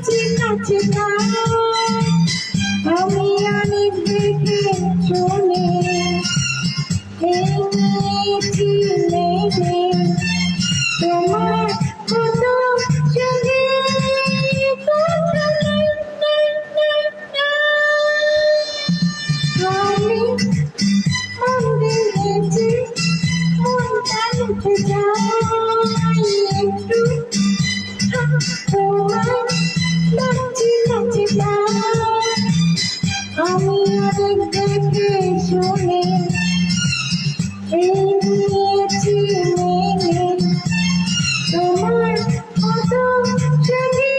কাছে কাছে আমি অনেক দেখে শুনে নিয়েছি নেবে তোমার কত সঙ্গে আমি মন দিয়েছি মনটা উঠে যায় একটু তোমার কাছে কাছে আমি অনেক দেখে শুনে নিয়েছি মেনে তোমার কত সঙ্গে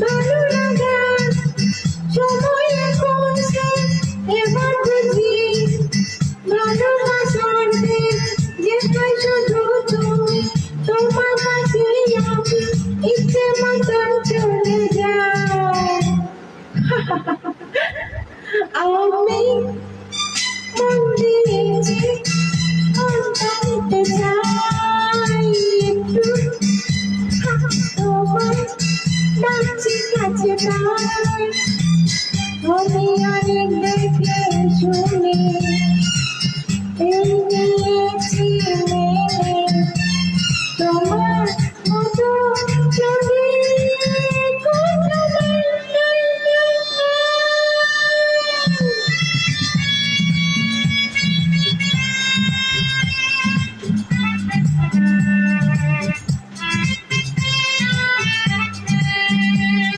ভালো লাগার সময় এসেছে এবার বুঝি ভালোবাসার যেটাই শুধু তুমি তোমার কাছে আমি ইচ্ছে মতন চলে যাই আমি মন দিয়েছি মনটা নিতে চাই একটু তোমার কাছে কাছে আমি অনেক দেখে শুনে